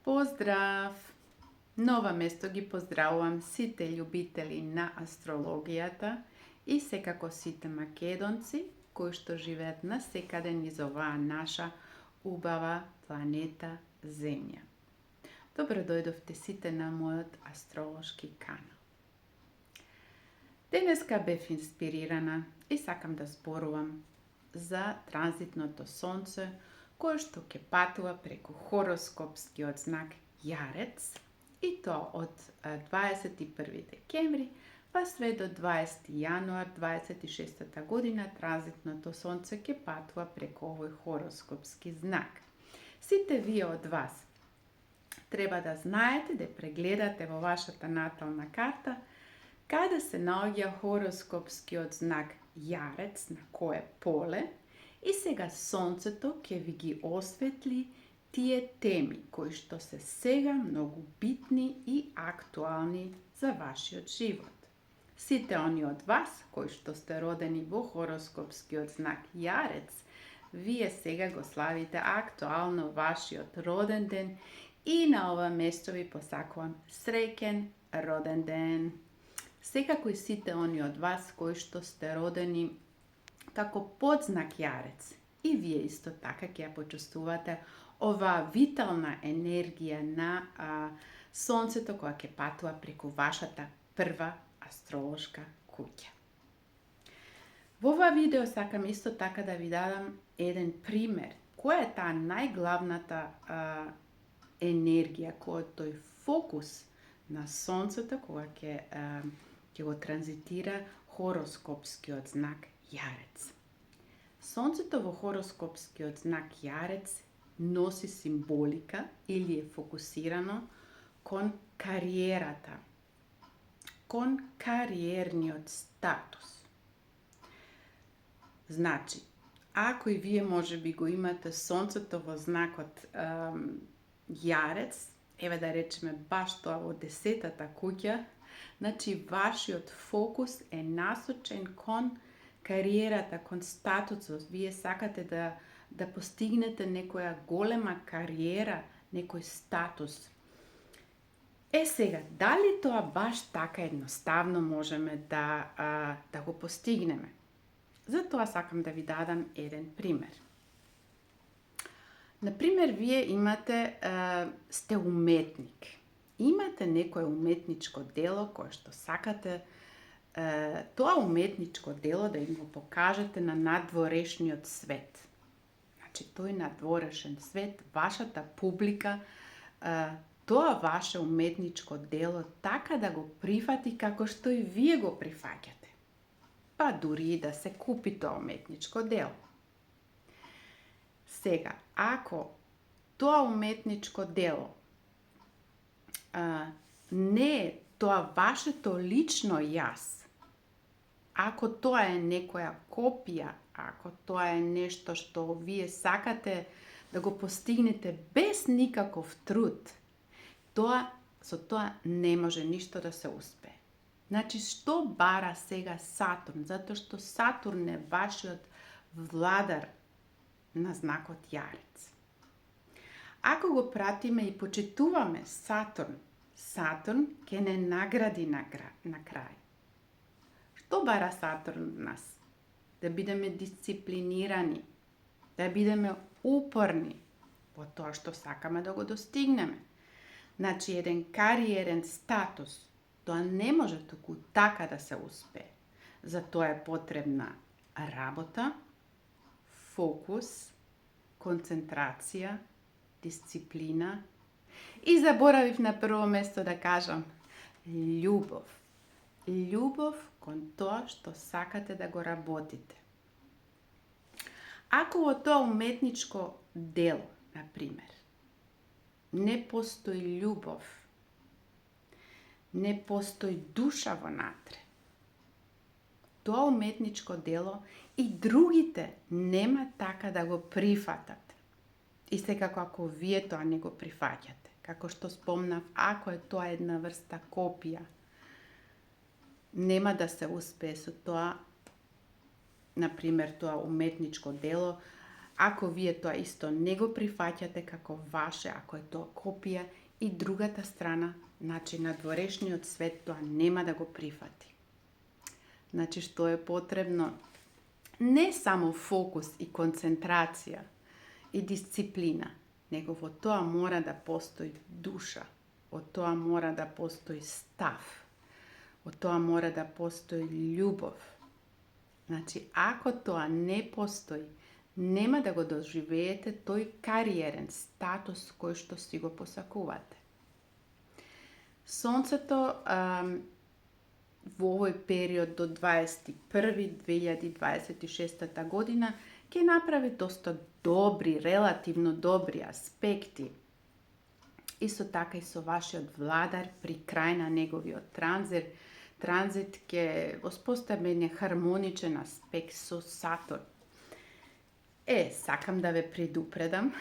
Поздрав! Нова место ги поздравувам сите љубители на астрологијата и секако сите македонци кои што живеат насекаде низ оваа наша убава планета Земја. Добро дојдовте сите на мојот астролошки канал. Денеска бев инспирирана и сакам да зборувам за транзитното сонце кое што ќе патува преку хороскопскиот знак Јарец и тоа од 21 декември па све до 20 јануар 26 година транзитното сонце ќе патува преку овој хороскопски знак. Сите вие од вас треба да знаете да прегледате во вашата натална карта каде се наоѓа хороскопскиот знак Јарец, на кое поле, и сега сонцето ќе ви ги осветли тие теми кои што се сега многу битни и актуални за вашиот живот. Сите они од вас кои што сте родени во хороскопскиот знак Јарец, вие сега го славите актуално вашиот роден ден и на ова место ви посакувам среќен роден ден. Секако и сите они од вас кои што сте родени како подзнак Јарец, и вие исто така ќе ја почувствувате оваа витална енергија на сонцето која ќе патува преку вашата прва астролошка куќа. Во ова видео сакам исто така да ви дадам еден пример. Која е таа најглавната енергија, кој е тој фокус на сонцето кога ќе го транзитира хороскопскиот знак Јарец. Сонцето во хороскопскиот знак Јарец носи символика или е фокусирано кон кариерата, кон кариерниот статус. Значи, ако и вие можеби го имате сонцето во знакот Јарец, еве да речеме баш тоа во 10-та куќа, значи вашиот фокус е насочен кон кариерата, кон статусот. Вие сакате да постигнете некоја голема кариера, некој статус. Сега, дали тоа баш така едноставно можеме да го постигнеме? Затоа сакам да ви дадам еден пример. Например, вие сте уметник. Имате некое уметничко дело кое што сакате тоа уметничко дело да им го покажете на надворешниот свет. Значи, тој надворешен свет, вашата публика, тоа ваше уметничко дело така да го прифати како што и вие го прифаќате. Па дури и да се купи тоа уметничко дело. Сега, ако тоа уметничко дело не е тоа вашето лично јас, ако тоа е некоја копија, ако тоа е нешто што вие сакате да го постигнете без никаков труд, со тоа не може ништо да се успее. Значи, што бара сега Сатурн? Затоа што Сатурн е вашиот владар на знакот Јарец. Ако го пратиме и почитуваме Сатурн ќе не награди на крај. Што бара Сатурн од нас? Да бидеме дисциплинирани, да бидеме упорни во тоа што сакаме да го достигнеме. Значи, еден кариерен статус, тоа не може туку така да се успее. За тоа е потребна работа, фокус, концентрација, дисциплина и заборавив на прво место да кажам љубов. Љубов кон тоа што сакате да го работите. Ако во тоа уметничко дело, например, не постои љубов, не постои душа вонатре, тоа уметничко дело и другите нема така да го прифатат. И секако ако вие тоа не го прифаќате, како што спомнав, ако е тоа една врста копија, нема да се успее со тоа, например, тоа уметничко дело, Ако вие тоа исто не го прифаќате како ваше, ако е тоа копија и другата страна, значи надворешниот свет тоа нема да го прифати. Значи што е потребно? Не само фокус и концентрација и дисциплина, него во тоа мора да постои душа, од тоа мора да постои став, од тоа мора да постои љубов. Значи, ако тоа не постои, нема да го доживеете тој кариерен статус кој што си го посакувате. Сонцето во овој период до 21.2026 година ќе направи доста добри, релативно добри аспекти. Исто така и со вашиот владар при крај на неговиот транзит ќе воспостави еден хармоничен аспект со Сатурн. Сакам да ве предупредам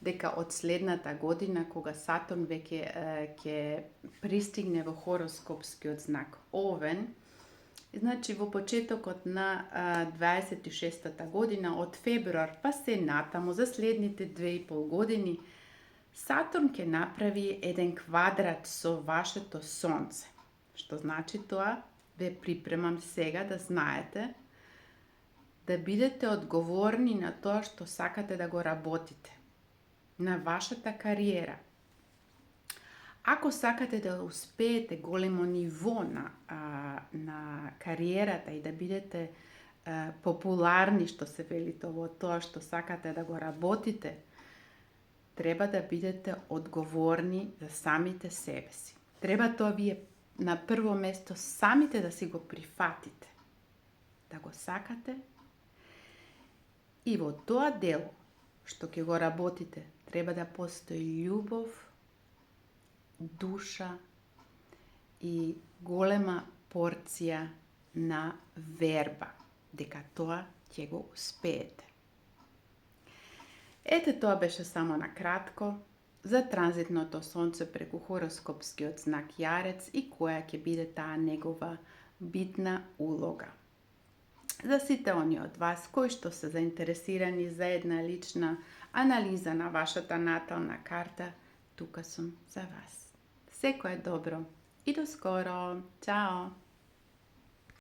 дека од следната година, кога Сатурн веќе ќе пристигне во хороскопскиот знак Овен, значи во почетокот на 26-та година, од февруар па се натаму, за следните 2,5 години, Сатурн ќе направи еден квадрат со вашето Сонце. Што значи тоа? Ве припремам сега да знаете, да бидете одговорни на тоа што сакате да го работите, на вашата кариера. Ако сакате да успеете големо ниво на кариерата и да бидете популарни, што се вели во тоа што сакате да го работите, треба да бидете одговорни за самите себе си. Треба тоа вие на прво место самите да си го прифатите, да го сакате и во тоа дело што ќе го работите, треба да постои љубов, душа и голема порција на верба дека тоа ќе го успеете. Ете, тоа беше само на кратко за транзитното сонце преку хороскопскиот знак Јарец и која ќе биде таа негова битна улога. За сите они од вас кои што се заинтересирани за една лична анализа на вашата натална карта, тука сум за вас. Секое добро и до скоро. Чао!